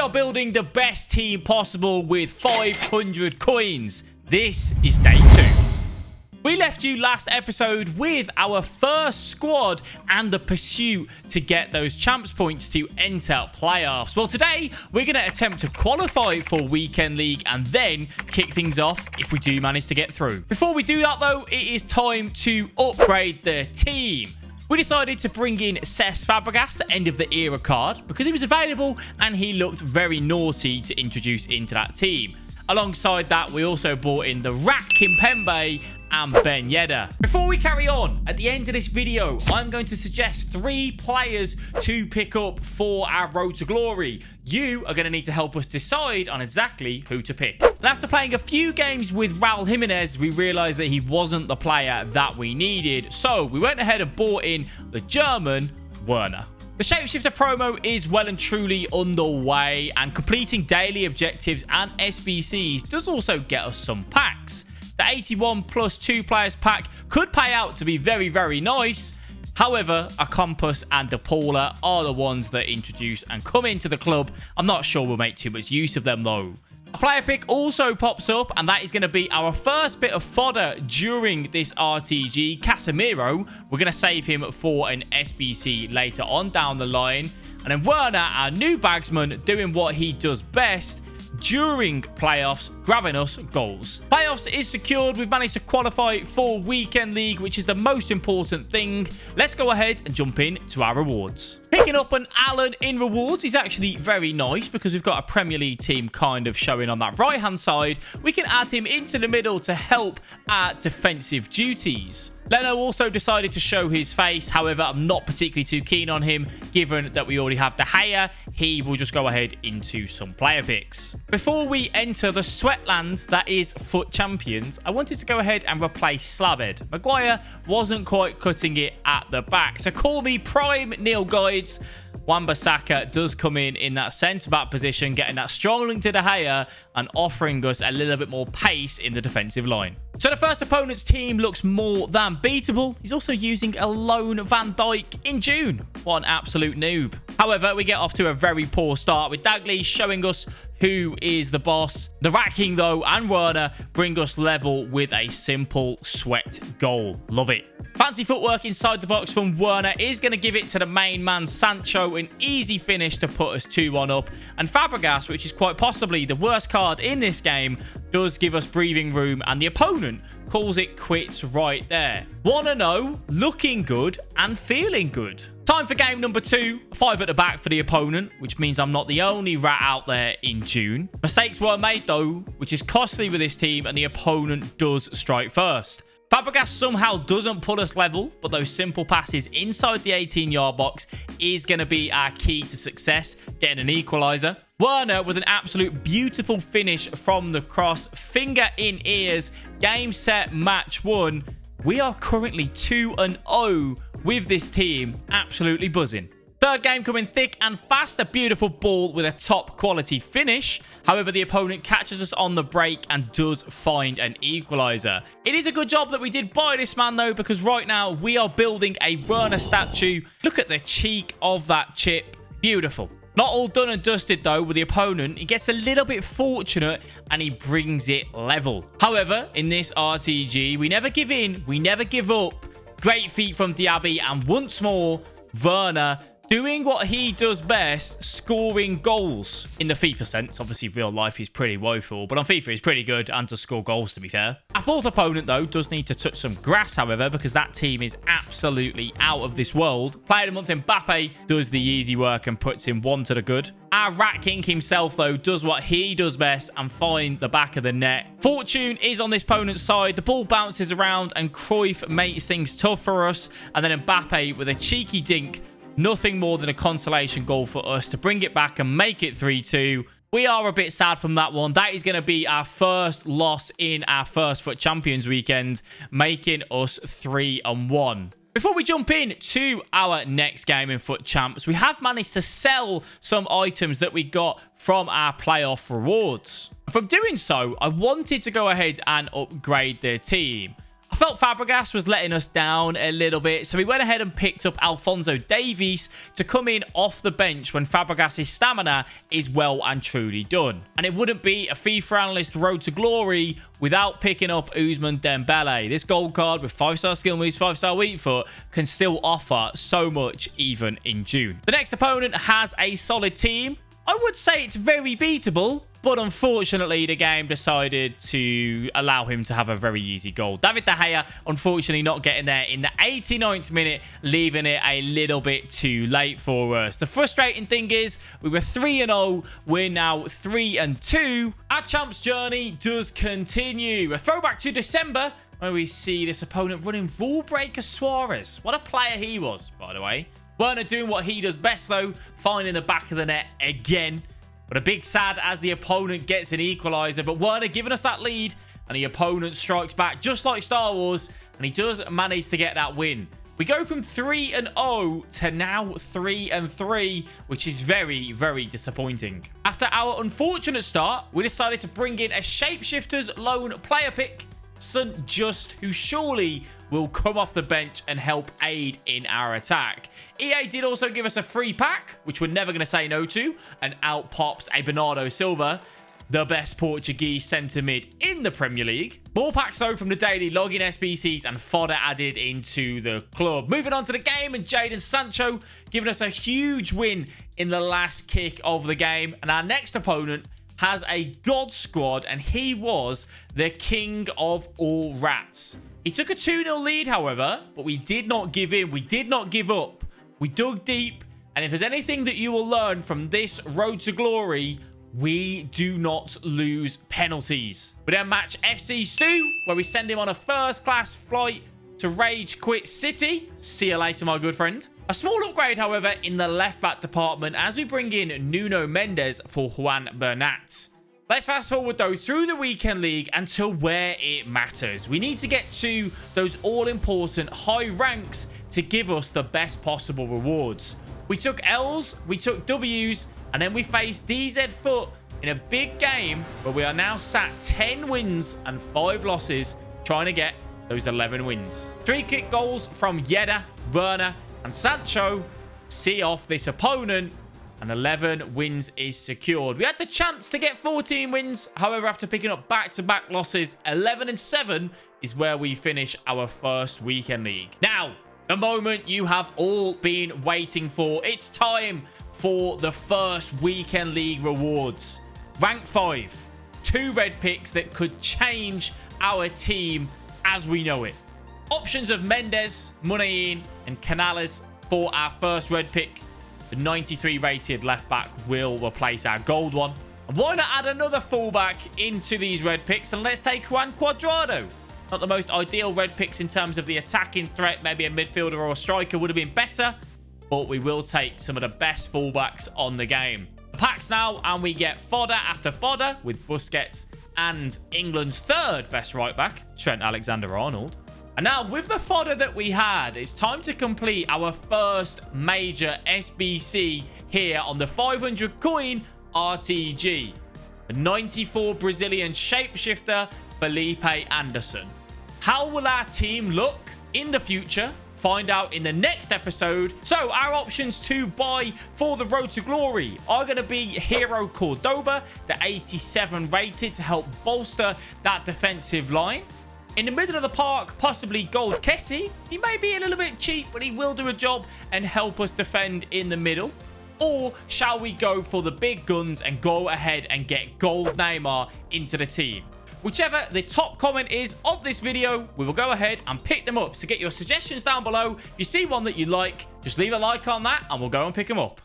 are building the best team possible with 500 coins. This is day 2. We left you last episode with our first squad and the pursuit to get those champs points to enter playoffs. Well, today we're going to attempt to qualify for Weekend League and then kick things off if we do manage to get through. Before we do that though, it is time to upgrade the team. We decided to bring in Cesc Fabregas, the end of the era card, because he was available and he looked very naughty to introduce into that team. Alongside that, we also brought in the Rat Kimpembe and Ben Yedder. Before we carry on, at the end of this video, I'm going to suggest 3 players to pick up for our road to glory. You are going to need to help us decide on exactly who to pick. And after playing a few games with Raul Jimenez, we realized that he wasn't the player that we needed. So we went ahead and bought in the German Werner. The Shapeshifter promo is well and truly underway, and completing daily objectives and SBCs does also get us some packs. The 81 plus 2 players pack could pay out to be very, very nice. However, a Compass and a Paula are the ones that introduce and come into the club. I'm not sure we'll make too much use of them though. A player pick also pops up, and that is going to be our first bit of fodder during this RTG. Casemiro, we're going to save him for an SBC later on down the line. And then Werner, our new bagsman, doing what he does best during playoffs, grabbing us goals. Playoffs is secured. We've managed to qualify for Weekend League, which is the most important thing. Let's go ahead and jump in to our rewards. Picking up an Allen in rewards is actually very nice because we've got a Premier League team kind of showing on that right-hand side. We can add him into the middle to help our defensive duties. Leno also decided to show his face. However, I'm not particularly too keen on him, given that we already have De Gea. He will just go ahead into some player picks. Before we enter the Sweatland that is FUT Champions, I wanted to go ahead and replace Slabhead. Maguire wasn't quite cutting it at the back, so call me Prime Neil Guides. Wan-Bissaka does come in that centre-back position, getting that strong link to De Gea and offering us a little bit more pace in the defensive line. So the first opponent's team looks more than beatable. He's also using a lone Van Dijk in June. What an absolute noob. However, we get off to a very poor start with Dagley showing us who is the boss. The Rat King, though, and Werner bring us level with a simple sweat goal. Love it. Fancy footwork inside the box from Werner is going to give it to the main man, Sancho. An easy finish to put us 2-1 up. And Fabregas, which is quite possibly the worst card in this game, does give us breathing room. And the opponent calls it quits right there. 1-0, looking good and feeling good. Time for game number 2. 5 at the back for the opponent, which means I'm not the only rat out there in June. Mistakes were made though, which is costly with this team, and the opponent does strike first. Fabregas somehow doesn't put us level, but those simple passes inside the 18-yard box is going to be our key to success, getting an equaliser. Werner with an absolute beautiful finish from the cross, finger in ears, game, set, match won. We are currently 2-0 with this team, absolutely buzzing. Third game coming thick and fast, a beautiful ball with a top quality finish. However, the opponent catches us on the break and does find an equaliser. It is a good job that we did buy this man though, because right now we are building a Werner statue. Look at the cheek of that chip. Beautiful. Not all done and dusted though with the opponent. He gets a little bit fortunate and he brings it level. However, in this RTG, we never give in. We never give up. Great feat from Diaby, and once more, Werner doing what he does best, scoring goals. In the FIFA sense, obviously real life he's pretty woeful, but on FIFA he's pretty good and does score goals, to be fair. Our fourth opponent, though, does need to touch some grass, however, because that team is absolutely out of this world. Player of the month Mbappe does the easy work and puts in 1 to the good. Our Rat King himself, though, does what he does best and find the back of the net. Fortune is on this opponent's side. The ball bounces around and Cruyff makes things tough for us. And then Mbappe with a cheeky dink. Nothing more than a consolation goal for us to bring it back and make it 3-2. We are a bit sad from that one. That is going to be our first loss in our first FUT Champions weekend, making us 3-1. Before we jump in to our next game in FUT Champs, we have managed to sell some items that we got from our playoff rewards. From doing so, I wanted to go ahead and upgrade the team. I felt Fabregas was letting us down a little bit, so we went ahead and picked up Alphonso Davies to come in off the bench when Fabregas' stamina is well and truly done. And it wouldn't be a FIFA Analyst road to glory without picking up Ousmane Dembele. This gold card with 5-star skill moves, 5-star weak foot can still offer so much even in June. The next opponent has a solid team. I would say it's very beatable, but unfortunately, the game decided to allow him to have a very easy goal. David De Gea, unfortunately, not getting there in the 89th minute, leaving it a little bit too late for us. The frustrating thing is, we were 3-0. We're now 3-2. Our champs journey does continue. A throwback to December, where we see this opponent running rule breaker Suarez. What a player he was, by the way. Werner doing what he does best, though, finding the back of the net again. But a big sad as the opponent gets an equaliser. But Werner giving us that lead, and the opponent strikes back just like Star Wars, and he does manage to get that win. We go from 3-0 to now 3-3, which is very, very disappointing. After our unfortunate start, we decided to bring in a Shapeshifter's lone player pick, St. Just, who surely will come off the bench and help aid in our attack. EA did also give us a free pack, which we're never going to say no to, and out pops a Bernardo Silva, the best Portuguese centre mid in the Premier League. More packs though from the daily login SBCs and fodder added into the club. Moving on to the game, and Jadon Sancho giving us a huge win in the last kick of the game. And our next opponent has a god squad, and he was the king of all rats. He took a 2-0 lead, however, but we did not give in. We did not give up. We dug deep, and if there's anything that you will learn from this road to glory, we do not lose penalties. We then match FC Stu, where we send him on a first-class flight to Rage Quit City. See you later, my good friend. A small upgrade, however, in the left-back department as we bring in Nuno Mendes for Juan Bernat. Let's fast forward, though, through the weekend league and to where it matters. We need to get to those all-important high ranks to give us the best possible rewards. We took L's, we took W's, and then we faced DZ FUT in a big game where we are now sat 10 wins and 5 losses, trying to get those 11 wins. 3 kick goals from Yedda, Werner, and Sancho see off this opponent, and 11 wins is secured. We had the chance to get 14 wins. However, after picking up back-to-back losses, 11-7 is where we finish our first weekend league. Now, the moment you have all been waiting for. It's time for the first weekend league rewards. Rank 5. 2 red picks that could change our team as we know it. Options of Mendes, Munayin, and Canales for our first red pick. The 93 rated left back will replace our gold one. And why not add another fullback into these red picks, and let's take Juan Cuadrado. Not the most ideal red picks in terms of the attacking threat. Maybe a midfielder or a striker would have been better, but we will take some of the best fullbacks on the game. The packs now, and we get fodder after fodder with Busquets and England's third best right back, Trent Alexander-Arnold. And now, with the fodder that we had, it's time to complete our first major SBC here on the 500 coin RTG. The 94 Brazilian shapeshifter, Felipe Anderson. How will our team look in the future? Find out in the next episode. So, our options to buy for the road to glory are going to be Hero Cordoba, the 87 rated, to help bolster that defensive line. In the middle of the park, possibly Gold Kessie. He may be a little bit cheap, but he will do a job and help us defend in the middle. Or shall we go for the big guns and go ahead and get Gold Neymar into the team? Whichever the top comment is of this video, we will go ahead and pick them up. So get your suggestions down below. If you see one that you like, just leave a like on that and we'll go and pick them up.